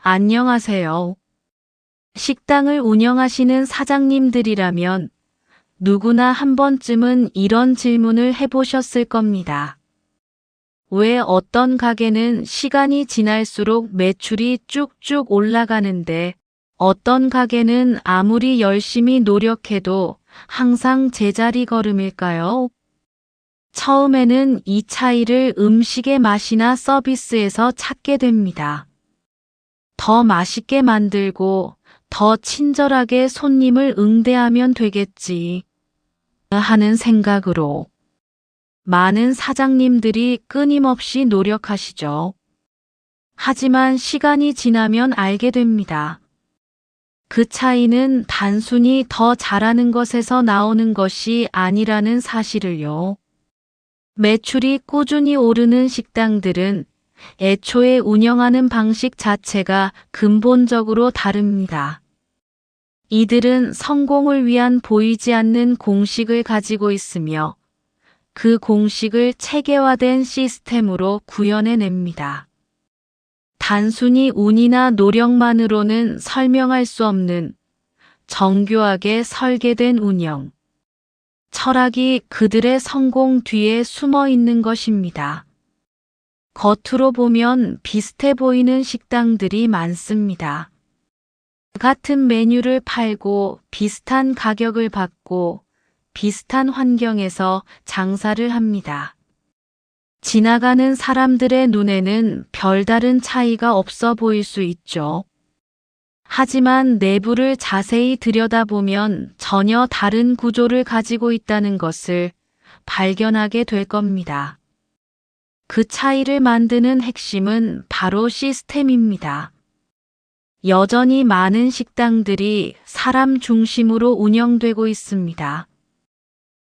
안녕하세요. 식당을 운영하시는 사장님들이라면 누구나 한 번쯤은 이런 질문을 해보셨을 겁니다. 왜 어떤 가게는 시간이 지날수록 매출이 쭉쭉 올라가는데 어떤 가게는 아무리 열심히 노력해도 항상 제자리 걸음일까요? 처음에는 이 차이를 음식의 맛이나 서비스에서 찾게 됩니다. 더 맛있게 만들고 더 친절하게 손님을 응대하면 되겠지 하는 생각으로 많은 사장님들이 끊임없이 노력하시죠. 하지만 시간이 지나면 알게 됩니다. 그 차이는 단순히 더 잘하는 것에서 나오는 것이 아니라는 사실을요. 매출이 꾸준히 오르는 식당들은 애초에 운영하는 방식 자체가 근본적으로 다릅니다. 이들은 성공을 위한 보이지 않는 공식을 가지고 있으며 그 공식을 체계화된 시스템으로 구현해냅니다. 단순히 운이나 노력만으로는 설명할 수 없는 정교하게 설계된 운영, 철학이 그들의 성공 뒤에 숨어 있는 것입니다. 겉으로 보면 비슷해 보이는 식당들이 많습니다. 같은 메뉴를 팔고 비슷한 가격을 받고 비슷한 환경에서 장사를 합니다. 지나가는 사람들의 눈에는 별다른 차이가 없어 보일 수 있죠. 하지만 내부를 자세히 들여다보면 전혀 다른 구조를 가지고 있다는 것을 발견하게 될 겁니다. 그 차이를 만드는 핵심은 바로 시스템입니다. 여전히 많은 식당들이 사람 중심으로 운영되고 있습니다.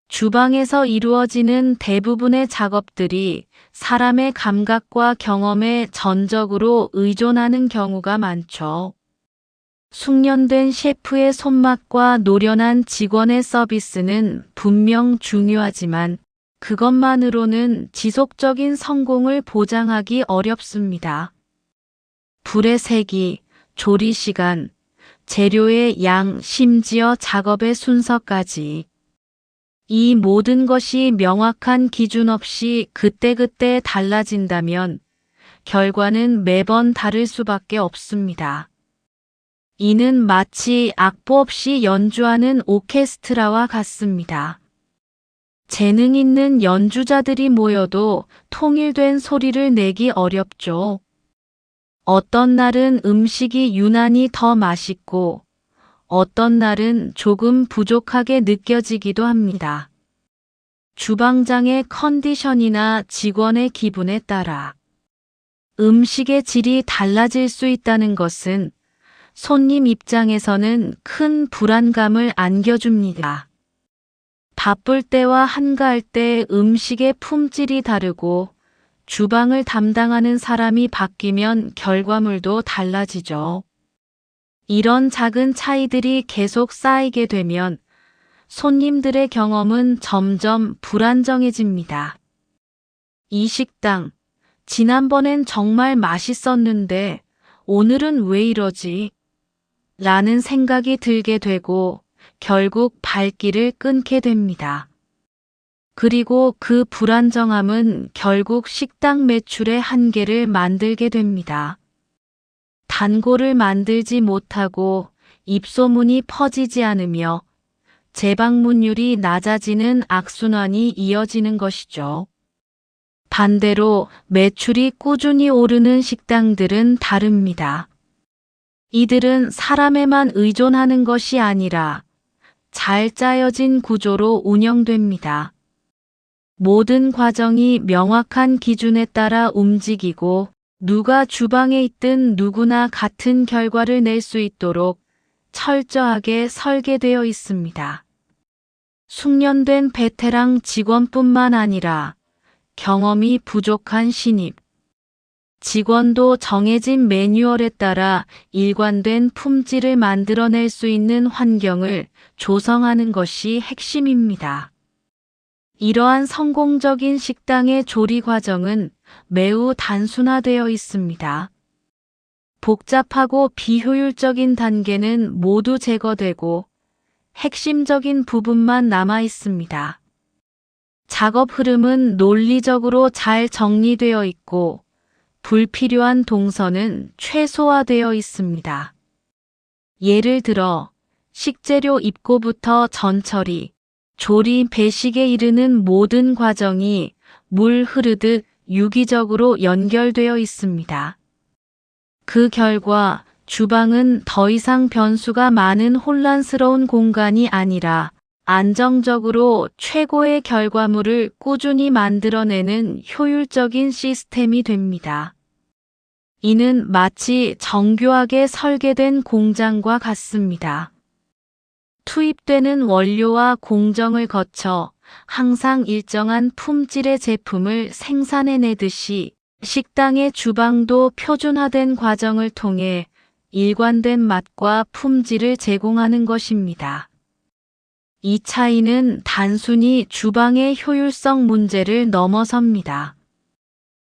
주방에서 이루어지는 대부분의 작업들이 사람의 감각과 경험에 전적으로 의존하는 경우가 많죠. 숙련된 셰프의 손맛과 노련한 직원의 서비스는 분명 중요하지만 그것만으로는 지속적인 성공을 보장하기 어렵습니다. 불의 세기, 조리 시간, 재료의 양, 심지어 작업의 순서까지 이 모든 것이 명확한 기준 없이 그때그때 달라진다면 결과는 매번 다를 수밖에 없습니다. 이는 마치 악보 없이 연주하는 오케스트라와 같습니다. 재능 있는 연주자들이 모여도 통일된 소리를 내기 어렵죠. 어떤 날은 음식이 유난히 더 맛있고 어떤 날은 조금 부족하게 느껴지기도 합니다. 주방장의 컨디션이나 직원의 기분에 따라 음식의 질이 달라질 수 있다는 것은 손님 입장에서는 큰 불안감을 안겨줍니다. 바쁠 때와 한가할 때 음식의 품질이 다르고 주방을 담당하는 사람이 바뀌면 결과물도 달라지죠. 이런 작은 차이들이 계속 쌓이게 되면 손님들의 경험은 점점 불안정해집니다. 이 식당, 지난번엔 정말 맛있었는데 오늘은 왜 이러지? 라는 생각이 들게 되고 결국 발길을 끊게 됩니다. 그리고 그 불안정함은 결국 식당 매출의 한계를 만들게 됩니다. 단골을 만들지 못하고 입소문이 퍼지지 않으며 재방문율이 낮아지는 악순환이 이어지는 것이죠. 반대로 매출이 꾸준히 오르는 식당들은 다릅니다. 이들은 사람에만 의존하는 것이 아니라 잘 짜여진 구조로 운영됩니다. 모든 과정이 명확한 기준에 따라 움직이고 누가 주방에 있든 누구나 같은 결과를 낼 수 있도록 철저하게 설계되어 있습니다. 숙련된 베테랑 직원뿐만 아니라 경험이 부족한 신입, 직원도 정해진 매뉴얼에 따라 일관된 품질을 만들어낼 수 있는 환경을 조성하는 것이 핵심입니다. 이러한 성공적인 식당의 조리 과정은 매우 단순화되어 있습니다. 복잡하고 비효율적인 단계는 모두 제거되고 핵심적인 부분만 남아 있습니다. 작업 흐름은 논리적으로 잘 정리되어 있고 불필요한 동선은 최소화되어 있습니다. 예를 들어 식재료 입고부터 전처리, 조리, 배식에 이르는 모든 과정이 물 흐르듯 유기적으로 연결되어 있습니다. 그 결과 주방은 더 이상 변수가 많은 혼란스러운 공간이 아니라 안정적으로 최고의 결과물을 꾸준히 만들어내는 효율적인 시스템이 됩니다. 이는 마치 정교하게 설계된 공장과 같습니다. 투입되는 원료와 공정을 거쳐 항상 일정한 품질의 제품을 생산해내듯이 식당의 주방도 표준화된 과정을 통해 일관된 맛과 품질을 제공하는 것입니다. 이 차이는 단순히 주방의 효율성 문제를 넘어섭니다.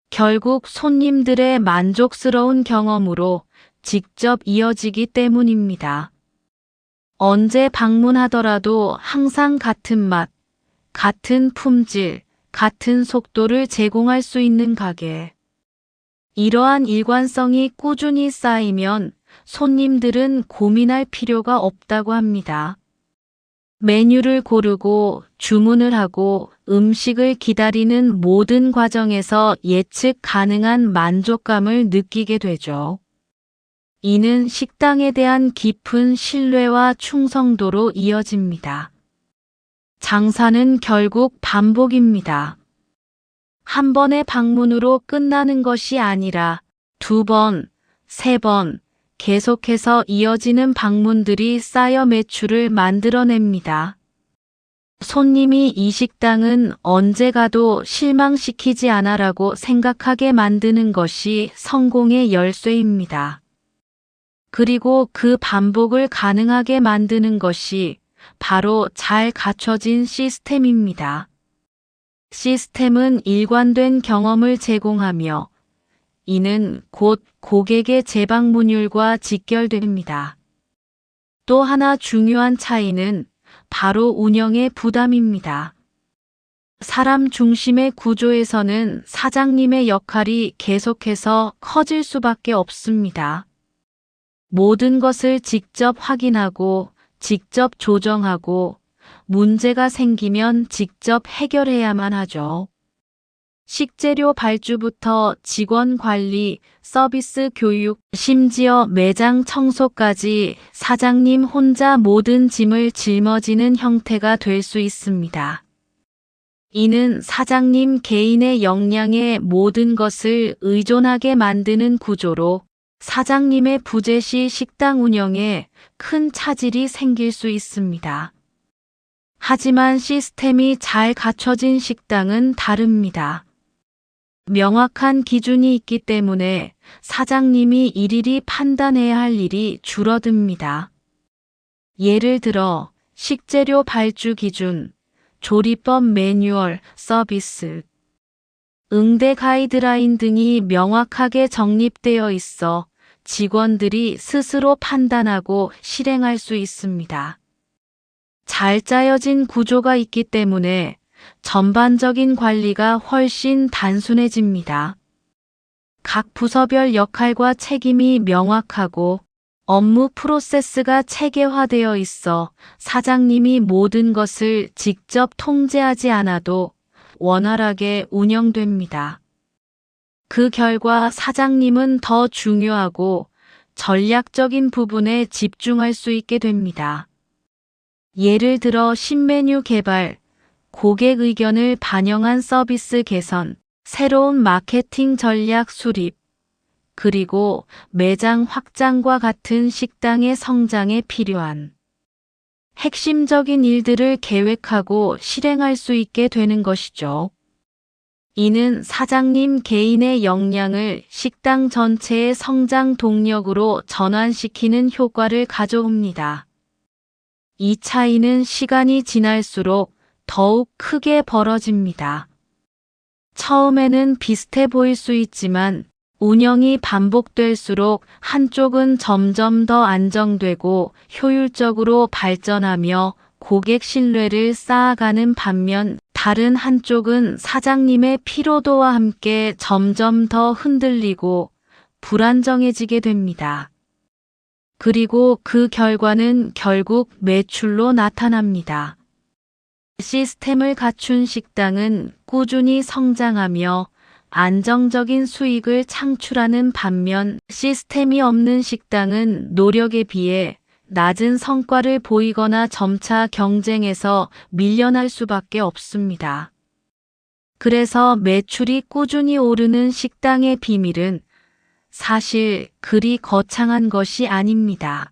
결국 손님들의 만족스러운 경험으로 직접 이어지기 때문입니다. 언제 방문하더라도 항상 같은 맛, 같은 품질, 같은 속도를 제공할 수 있는 가게. 이러한 일관성이 꾸준히 쌓이면 손님들은 고민할 필요가 없다고 합니다. 메뉴를 고르고 주문을 하고 음식을 기다리는 모든 과정에서 예측 가능한 만족감을 느끼게 되죠. 이는 식당에 대한 깊은 신뢰와 충성도로 이어집니다. 장사는 결국 반복입니다. 한 번의 방문으로 끝나는 것이 아니라 2번, 3번, 계속해서 이어지는 방문들이 쌓여 매출을 만들어냅니다. 손님이 이 식당은 언제 가도 실망시키지 않아라고 생각하게 만드는 것이 성공의 열쇠입니다. 그리고 그 반복을 가능하게 만드는 것이 바로 잘 갖춰진 시스템입니다. 시스템은 일관된 경험을 제공하며 이는 곧 고객의 재방문율과 직결됩니다. 또 하나 중요한 차이는 바로 운영의 부담입니다. 사람 중심의 구조에서는 사장님의 역할이 계속해서 커질 수밖에 없습니다. 모든 것을 직접 확인하고 직접 조정하고 문제가 생기면 직접 해결해야만 하죠. 식재료 발주부터 직원 관리, 서비스 교육, 심지어 매장 청소까지 사장님 혼자 모든 짐을 짊어지는 형태가 될 수 있습니다. 이는 사장님 개인의 역량에 모든 것을 의존하게 만드는 구조로 사장님의 부재 시 식당 운영에 큰 차질이 생길 수 있습니다. 하지만 시스템이 잘 갖춰진 식당은 다릅니다. 명확한 기준이 있기 때문에 사장님이 일일이 판단해야 할 일이 줄어듭니다. 예를 들어 식재료 발주 기준, 조리법 매뉴얼, 서비스, 응대 가이드라인 등이 명확하게 정립되어 있어 직원들이 스스로 판단하고 실행할 수 있습니다. 잘 짜여진 구조가 있기 때문에 전반적인 관리가 훨씬 단순해집니다. 각 부서별 역할과 책임이 명확하고 업무 프로세스가 체계화되어 있어 사장님이 모든 것을 직접 통제하지 않아도 원활하게 운영됩니다. 그 결과 사장님은 더 중요하고 전략적인 부분에 집중할 수 있게 됩니다. 예를 들어 신메뉴 개발, 고객 의견을 반영한 서비스 개선, 새로운 마케팅 전략 수립, 그리고 매장 확장과 같은 식당의 성장에 필요한 핵심적인 일들을 계획하고 실행할 수 있게 되는 것이죠. 이는 사장님 개인의 역량을 식당 전체의 성장 동력으로 전환시키는 효과를 가져옵니다. 이 차이는 시간이 지날수록 더욱 크게 벌어집니다. 처음에는 비슷해 보일 수 있지만 운영이 반복될수록 한쪽은 점점 더 안정되고 효율적으로 발전하며 고객 신뢰를 쌓아가는 반면 다른 한쪽은 사장님의 피로도와 함께 점점 더 흔들리고 불안정해지게 됩니다. 그리고 그 결과는 결국 매출로 나타납니다. 시스템을 갖춘 식당은 꾸준히 성장하며 안정적인 수익을 창출하는 반면 시스템이 없는 식당은 노력에 비해 낮은 성과를 보이거나 점차 경쟁에서 밀려날 수밖에 없습니다. 그래서 매출이 꾸준히 오르는 식당의 비밀은 사실 그리 거창한 것이 아닙니다.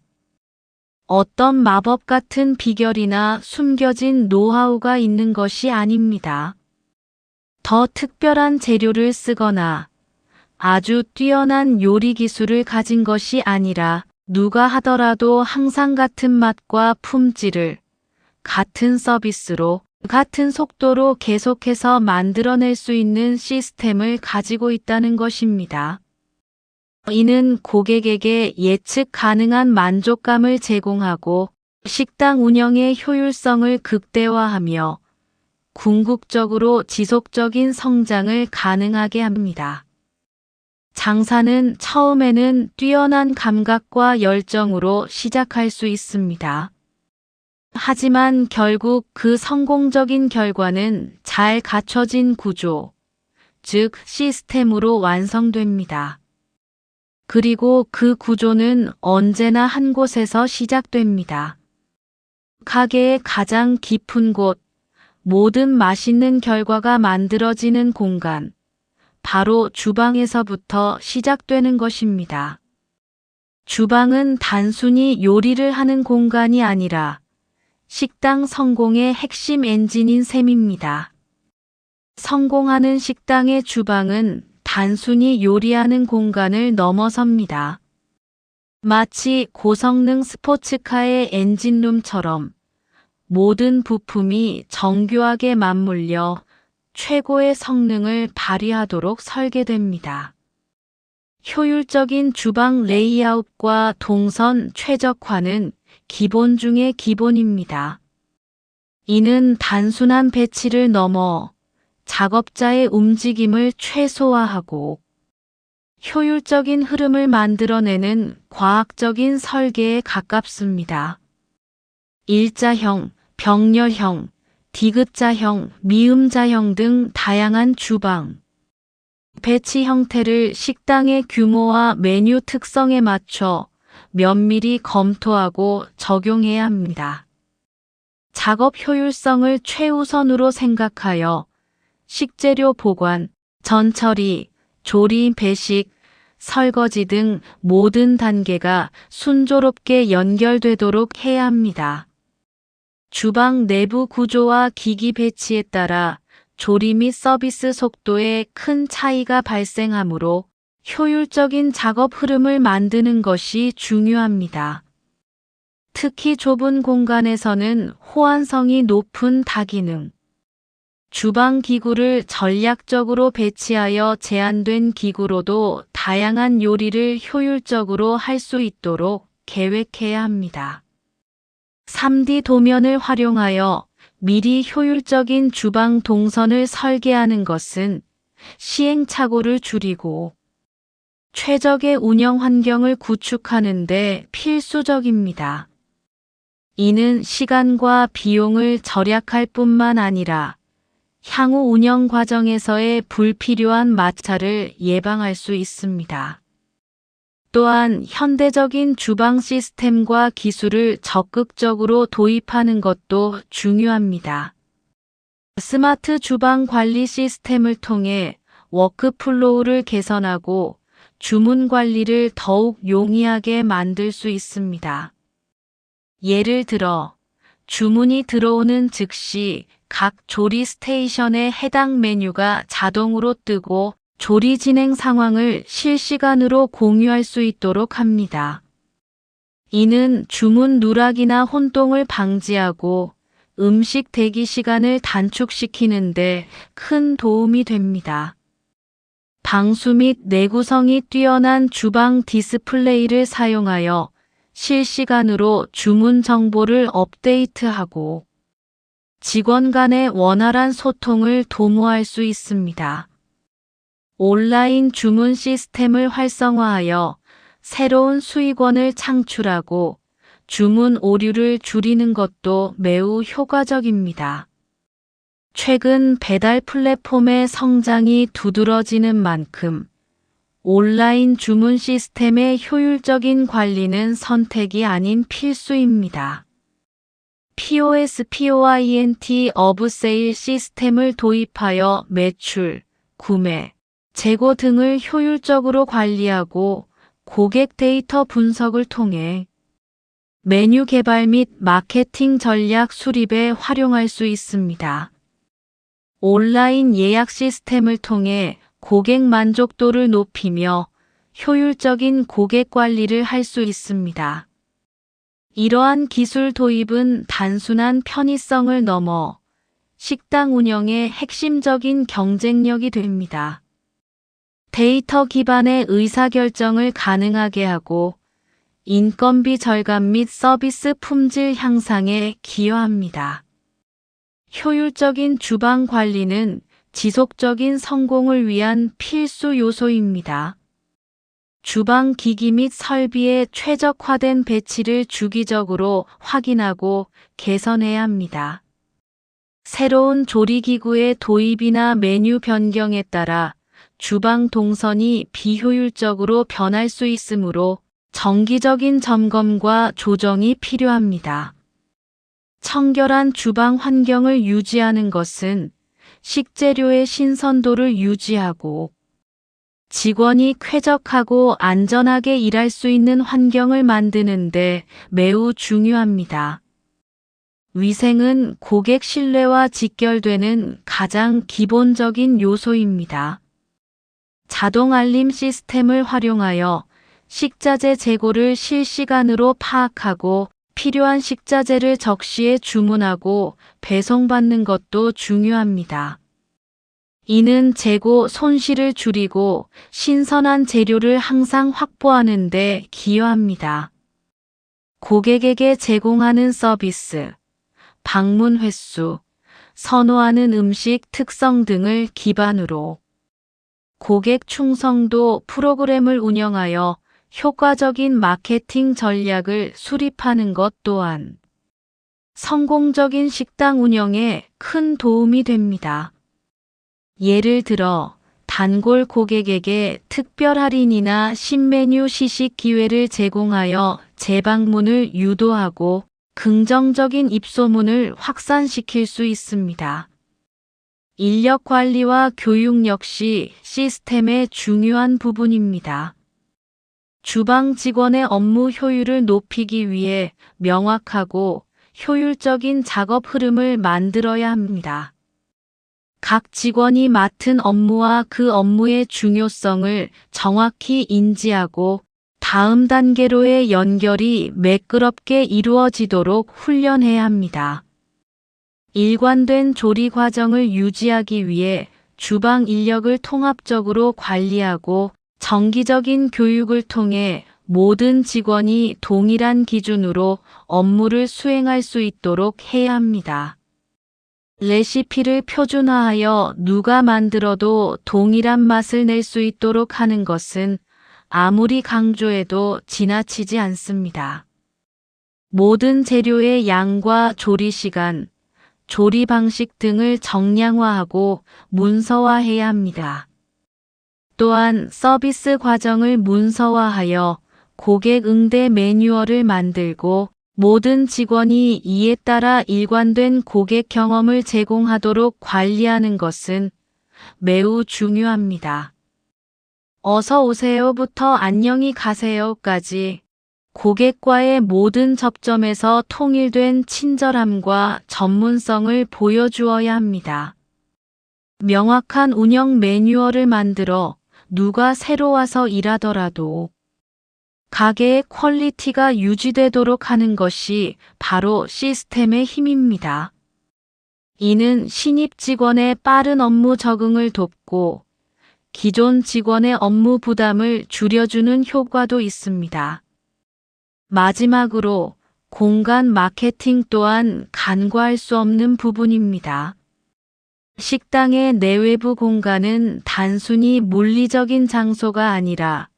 어떤 마법 같은 비결이나 숨겨진 노하우가 있는 것이 아닙니다. 더 특별한 재료를 쓰거나 아주 뛰어난 요리 기술을 가진 것이 아니라 누가 하더라도 항상 같은 맛과 품질을 같은 서비스로 같은 속도로 계속해서 만들어낼 수 있는 시스템을 가지고 있다는 것입니다. 이는 고객에게 예측 가능한 만족감을 제공하고 식당 운영의 효율성을 극대화하며 궁극적으로 지속적인 성장을 가능하게 합니다. 장사는 처음에는 뛰어난 감각과 열정으로 시작할 수 있습니다. 하지만 결국 그 성공적인 결과는 잘 갖춰진 구조, 즉 시스템으로 완성됩니다. 그리고 그 구조는 언제나 한 곳에서 시작됩니다. 가게의 가장 깊은 곳, 모든 맛있는 결과가 만들어지는 공간, 바로 주방에서부터 시작되는 것입니다. 주방은 단순히 요리를 하는 공간이 아니라 식당 성공의 핵심 엔진인 셈입니다. 성공하는 식당의 주방은 단순히 요리하는 공간을 넘어섭니다. 마치 고성능 스포츠카의 엔진룸처럼 모든 부품이 정교하게 맞물려 최고의 성능을 발휘하도록 설계됩니다. 효율적인 주방 레이아웃과 동선 최적화는 기본 중의 기본입니다. 이는 단순한 배치를 넘어 작업자의 움직임을 최소화하고 효율적인 흐름을 만들어내는 과학적인 설계에 가깝습니다. 일자형, 병렬형, 디귿자형, 미음자형 등 다양한 주방 배치 형태를 식당의 규모와 메뉴 특성에 맞춰 면밀히 검토하고 적용해야 합니다. 작업 효율성을 최우선으로 생각하여 식재료 보관, 전처리, 조리, 배식, 설거지 등 모든 단계가 순조롭게 연결되도록 해야 합니다. 주방 내부 구조와 기기 배치에 따라 조리 및 서비스 속도에 큰 차이가 발생하므로 효율적인 작업 흐름을 만드는 것이 중요합니다. 특히 좁은 공간에서는 호환성이 높은 다기능, 주방 기구를 전략적으로 배치하여 제한된 기구로도 다양한 요리를 효율적으로 할 수 있도록 계획해야 합니다. 3D 도면을 활용하여 미리 효율적인 주방 동선을 설계하는 것은 시행착오를 줄이고 최적의 운영 환경을 구축하는 데 필수적입니다. 이는 시간과 비용을 절약할 뿐만 아니라 향후 운영 과정에서의 불필요한 마찰을 예방할 수 있습니다. 또한 현대적인 주방 시스템과 기술을 적극적으로 도입하는 것도 중요합니다. 스마트 주방 관리 시스템을 통해 워크플로우를 개선하고 주문 관리를 더욱 용이하게 만들 수 있습니다. 예를 들어 주문이 들어오는 즉시 각 조리 스테이션에 해당 메뉴가 자동으로 뜨고 조리 진행 상황을 실시간으로 공유할 수 있도록 합니다. 이는 주문 누락이나 혼동을 방지하고 음식 대기 시간을 단축시키는 데 큰 도움이 됩니다. 방수 및 내구성이 뛰어난 주방 디스플레이를 사용하여 실시간으로 주문 정보를 업데이트하고 직원 간의 원활한 소통을 도모할 수 있습니다. 온라인 주문 시스템을 활성화하여 새로운 수익원을 창출하고 주문 오류를 줄이는 것도 매우 효과적입니다. 최근 배달 플랫폼의 성장이 두드러지는 만큼 온라인 주문 시스템의 효율적인 관리는 선택이 아닌 필수입니다. POS, POINT of Sale 시스템을 도입하여 매출, 구매, 재고 등을 효율적으로 관리하고 고객 데이터 분석을 통해 메뉴 개발 및 마케팅 전략 수립에 활용할 수 있습니다. 온라인 예약 시스템을 통해 고객 만족도를 높이며 효율적인 고객 관리를 할 수 있습니다. 이러한 기술 도입은 단순한 편의성을 넘어 식당 운영의 핵심적인 경쟁력이 됩니다. 데이터 기반의 의사결정을 가능하게 하고 인건비 절감 및 서비스 품질 향상에 기여합니다. 효율적인 주방 관리는 지속적인 성공을 위한 필수 요소입니다. 주방 기기 및 설비의 최적화된 배치를 주기적으로 확인하고 개선해야 합니다. 새로운 조리기구의 도입이나 메뉴 변경에 따라 주방 동선이 비효율적으로 변할 수 있으므로 정기적인 점검과 조정이 필요합니다. 청결한 주방 환경을 유지하는 것은 식재료의 신선도를 유지하고 직원이 쾌적하고 안전하게 일할 수 있는 환경을 만드는 데 매우 중요합니다. 위생은 고객 신뢰와 직결되는 가장 기본적인 요소입니다. 자동 알림 시스템을 활용하여 식자재 재고를 실시간으로 파악하고 필요한 식자재를 적시에 주문하고 배송받는 것도 중요합니다. 이는 재고 손실을 줄이고 신선한 재료를 항상 확보하는 데 기여합니다. 고객에게 제공하는 서비스, 방문 횟수, 선호하는 음식 특성 등을 기반으로 고객 충성도 프로그램을 운영하여 효과적인 마케팅 전략을 수립하는 것 또한 성공적인 식당 운영에 큰 도움이 됩니다. 예를 들어 단골 고객에게 특별 할인이나 신메뉴 시식 기회를 제공하여 재방문을 유도하고 긍정적인 입소문을 확산시킬 수 있습니다. 인력 관리와 교육 역시 시스템의 중요한 부분입니다. 주방 직원의 업무 효율을 높이기 위해 명확하고 효율적인 작업 흐름을 만들어야 합니다. 각 직원이 맡은 업무와 그 업무의 중요성을 정확히 인지하고 다음 단계로의 연결이 매끄럽게 이루어지도록 훈련해야 합니다. 일관된 조리 과정을 유지하기 위해 주방 인력을 통합적으로 관리하고 정기적인 교육을 통해 모든 직원이 동일한 기준으로 업무를 수행할 수 있도록 해야 합니다. 레시피를 표준화하여 누가 만들어도 동일한 맛을 낼 수 있도록 하는 것은 아무리 강조해도 지나치지 않습니다. 모든 재료의 양과 조리 시간, 조리 방식 등을 정량화하고 문서화해야 합니다. 또한 서비스 과정을 문서화하여 고객 응대 매뉴얼을 만들고 모든 직원이 이에 따라 일관된 고객 경험을 제공하도록 관리하는 것은 매우 중요합니다. 어서 오세요부터 안녕히 가세요까지 고객과의 모든 접점에서 통일된 친절함과 전문성을 보여주어야 합니다. 명확한 운영 매뉴얼을 만들어 누가 새로 와서 일하더라도 가게의 퀄리티가 유지되도록 하는 것이 바로 시스템의 힘입니다. 이는 신입 직원의 빠른 업무 적응을 돕고 기존 직원의 업무 부담을 줄여주는 효과도 있습니다. 마지막으로 공간 마케팅 또한 간과할 수 없는 부분입니다. 식당의 내외부 공간은 단순히 물리적인 장소가 아니라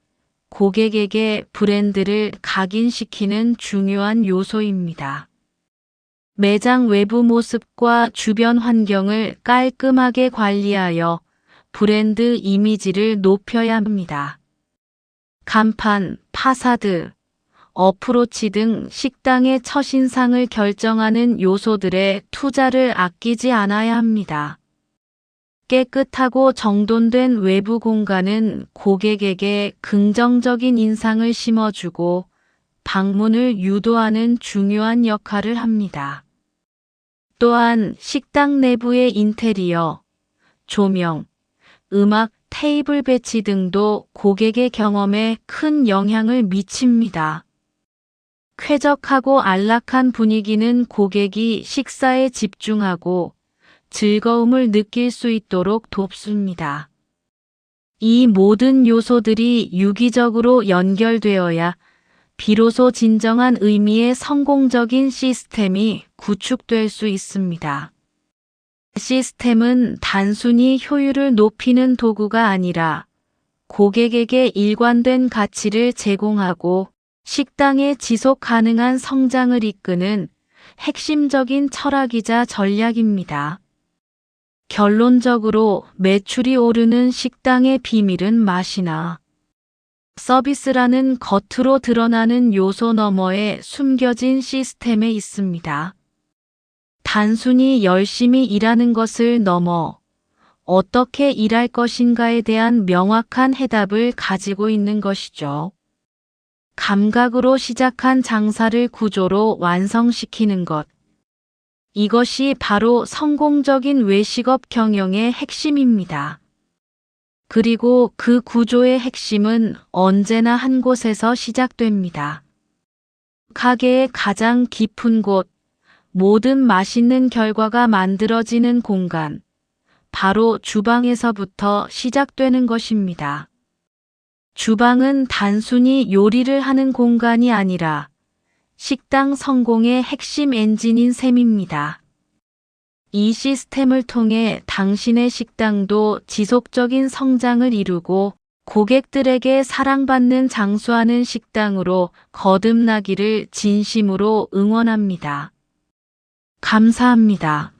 고객에게 브랜드를 각인시키는 중요한 요소입니다. 매장 외부 모습과 주변 환경을 깔끔하게 관리하여 브랜드 이미지를 높여야 합니다. 간판, 파사드, 어프로치 등 식당의 첫인상을 결정하는 요소들에 투자를 아끼지 않아야 합니다. 깨끗하고 정돈된 외부 공간은 고객에게 긍정적인 인상을 심어주고 방문을 유도하는 중요한 역할을 합니다. 또한 식당 내부의 인테리어, 조명, 음악, 테이블 배치 등도 고객의 경험에 큰 영향을 미칩니다. 쾌적하고 안락한 분위기는 고객이 식사에 집중하고 즐거움을 느낄 수 있도록 돕습니다. 이 모든 요소들이 유기적으로 연결되어야 비로소 진정한 의미의 성공적인 시스템이 구축될 수 있습니다. 시스템은 단순히 효율을 높이는 도구가 아니라 고객에게 일관된 가치를 제공하고 식당의 지속 가능한 성장을 이끄는 핵심적인 철학이자 전략입니다. 결론적으로 매출이 오르는 식당의 비밀은 맛이나 서비스라는 겉으로 드러나는 요소 너머에 숨겨진 시스템에 있습니다. 단순히 열심히 일하는 것을 넘어 어떻게 일할 것인가에 대한 명확한 해답을 가지고 있는 것이죠. 감각으로 시작한 장사를 구조로 완성시키는 것. 이것이 바로 성공적인 외식업 경영의 핵심입니다. 그리고 그 구조의 핵심은 언제나 한 곳에서 시작됩니다. 가게의 가장 깊은 곳, 모든 맛있는 결과가 만들어지는 공간, 바로 주방에서부터 시작되는 것입니다. 주방은 단순히 요리를 하는 공간이 아니라 식당 성공의 핵심 엔진인 셈입니다. 이 시스템을 통해 당신의 식당도 지속적인 성장을 이루고 고객들에게 사랑받는 장수하는 식당으로 거듭나기를 진심으로 응원합니다. 감사합니다.